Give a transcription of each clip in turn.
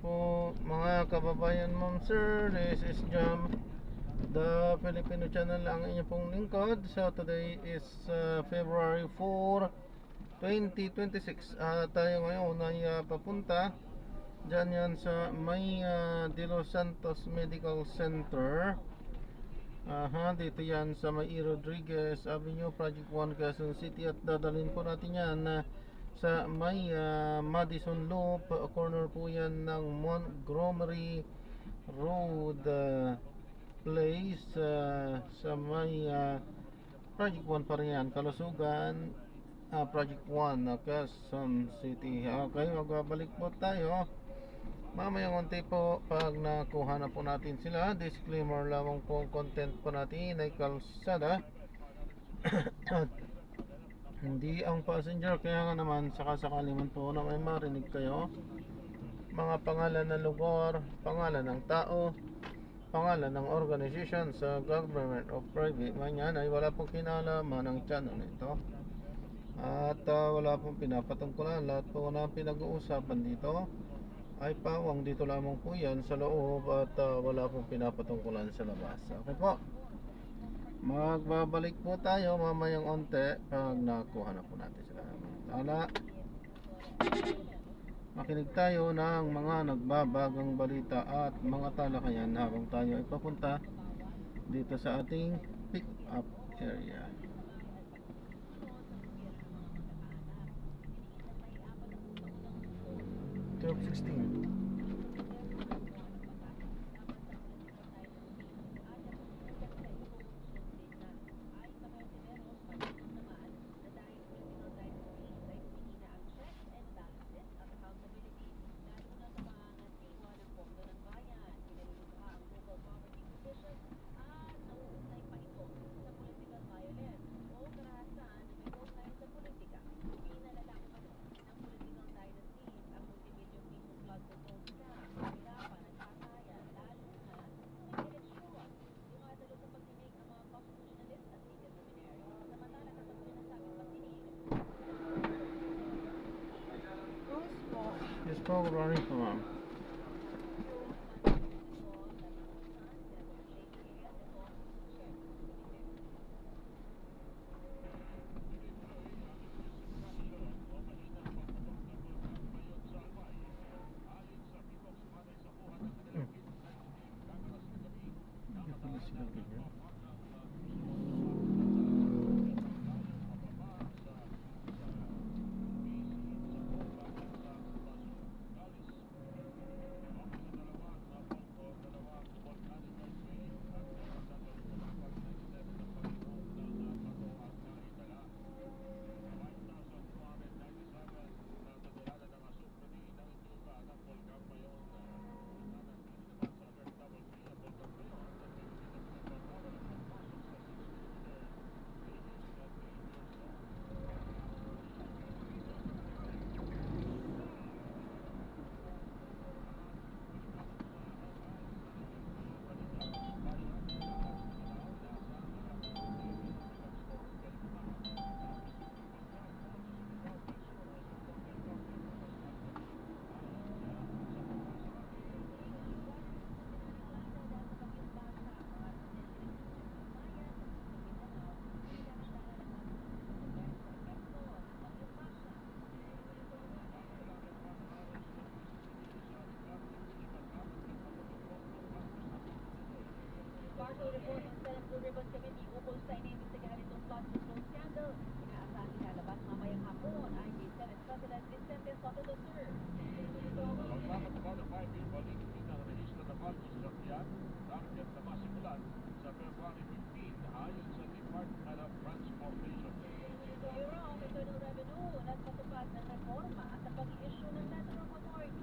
po mga kababayan, ma'am sir. This is Jam, the Filipino channel, ang inyong pong lingkod. So today is February 4, 2026. Tayo ngayon ay papunta dyan yan sa may De Los Santos Medical Center. Dito yan sa may E. Rodriguez Avenue, Project 1, Quezon City. At dadalhin po natin yan sa may Madison Loop. Corner po yan ng Montgomery Road Place, sa may Project 1 pa rin yan, Kalusugan, Project 1, Quezon City. Okay, magbabalik po tayo mamayang konti po pag nakuha na po natin sila. Disclaimer lamang po, content po natin ay kalsada at hindi ang passenger. Kaya nga naman, sakasakali man po na may marinig kayo mga pangalan ng lugar, pangalan ng tao, pangalan ng organization sa government o private man yan, ay wala pong kinalaman ng channel nito. At wala pong pinapatungkulan. Lahat po na pinag-uusapan dito ay pawang dito lamang po yan sa loob, at wala pong pinapatungkulan sa labas. Okay po, magbabalik po tayo mamayang onte pag nakuha na po natin sila. Tala, makinig tayo ng mga nagbabagang balita at mga talakayan habang tayo ay papunta dito sa ating pick up area. Top 16. Yes po, good morning po, ma'am. Partial report ng Senate Blue Ribbon Committee ukol sa iniimbestigahan itong flood control scandal. Inaasahang ilalabas mamayang hapon ay kay Senate President Vicente Soto III. Magpapataba ng 5-year validity ng rehistro ng flood construction target na masimulan sa February 15 ayon sa Department of Transportation. Bureau of Internal Revenue nagpatupad ng reforma sa pag-i-issue ng letter of authority.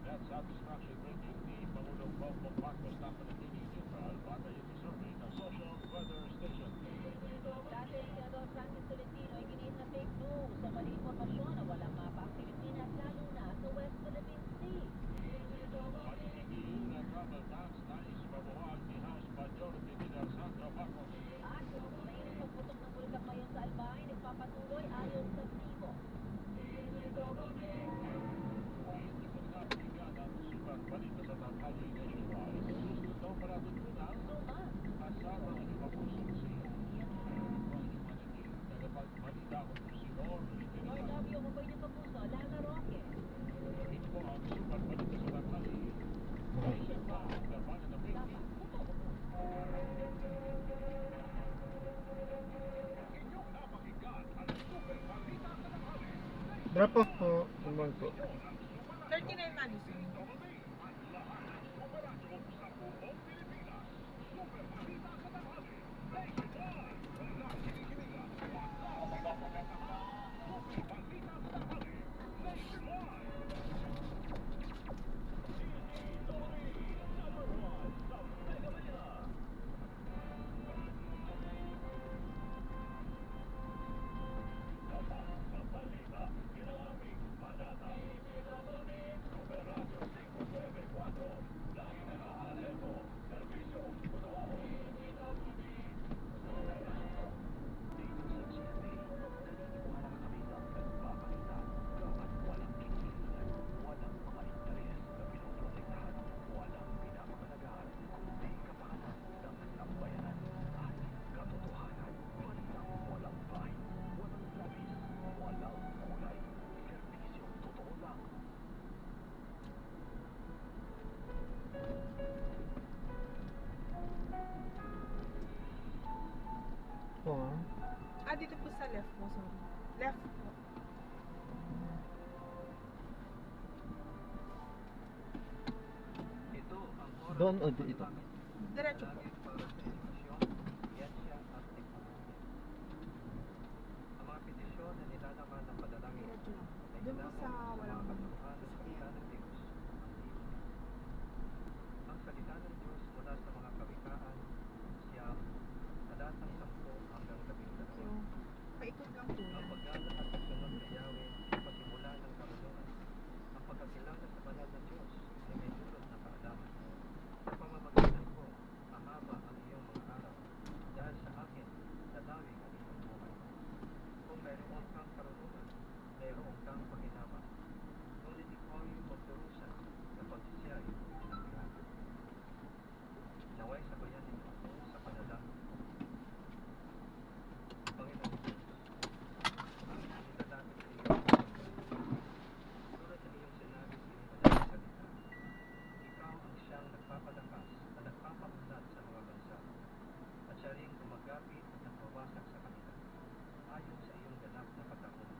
That satisfaction rating ni Pangulong Bongbong Marcos na panatili general batay ito survey ng Social Weather Station. Dating Senador Francis Tolentino ay giniit na fake news sa mali impormasyon na walang mapa ang Pilipinas, lalo na sa West Philippine Sea. Panitigil na travel tax nais mabuwag ni House Majority Leader Sandro Marcos. At mainit pagputok ng bulkang ngayon sa Albay, nagpapatuloy ayon sa Tibo. lang po. 39 Madison. Oh. Dito po sa left mo, sorry. Left po. Doon o dito? Diretso po. Diretso lang. Doon po sa walang sasakyan. Ang salita ng Diyos mula sa mga kawikaan, Siyam, talatang 10 hanggang 12. So, paikot lang po Ang yan. paggalang at pagsunod kay Yahweh, pagsimula ng karunungan, ang pagkakilala sa banal na Diyos ay may dulot na kaalaman. Sa pamamagitan ko, mahaba ang iyong mga araw, dahil sa akin, dadawig ang iyong buhay. Kung mayroon kang karunungan, mayroon kang pakinabang. Ngunit ikaw ay magdurusa kapag siya ay sinabihan. Naway sabayan ninyo ako sa panalangin. Panginoon Diyos, nilalapit sa iyo. Tulad ng iyong sinabi sa iyong madaling salita, ikaw ang siyang nagpapalakas at nagpapaunlad sa mga bansa, at siya rin gumagapit at nagbawasak sa kanila, ayon sa iyong ganap na pagkakuna.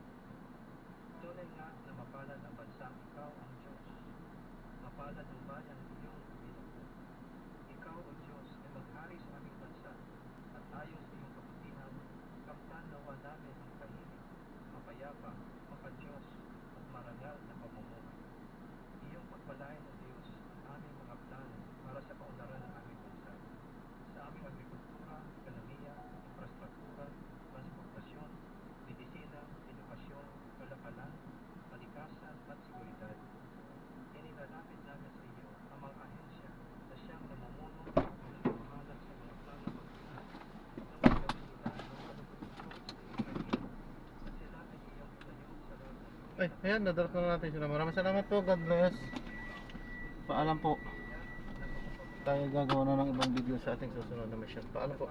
Tunay nga na mapalad ang bansang ikaw ang Diyos, mapalad ang bayang iyong binuko. Ikaw, O Diyos, ay maghari sa aming bansa, at ayon sa iyong kabutihan, kamtan nawa namin ang tahimik, mapayapa, makadiyos, at marangal na pamumuhay. Iyong pagpalain, O Diyos, ang aming mga plano para sa kaunlaran ng aming bansa. Sa aming agrikultura, ekonomiya, infrastruktura, transportasyon, medisina, edukasyon, kalakalan, kalikasan at seguridad. Inilalapit namin sa iyo ang mga ahensya na siyang namumuno at nagpapahalag sa mga plano pagpilas na magawin nila ang kalugod-lugod sa iyong kahina at sila ay iyong itayo sa loob ng iyong Ay, ayan, nadalap na natin sila. Maraming salamat po. God bless. Paalam po. Tayo gagawa na ng ibang video sa ating susunod na mission. Paalam po.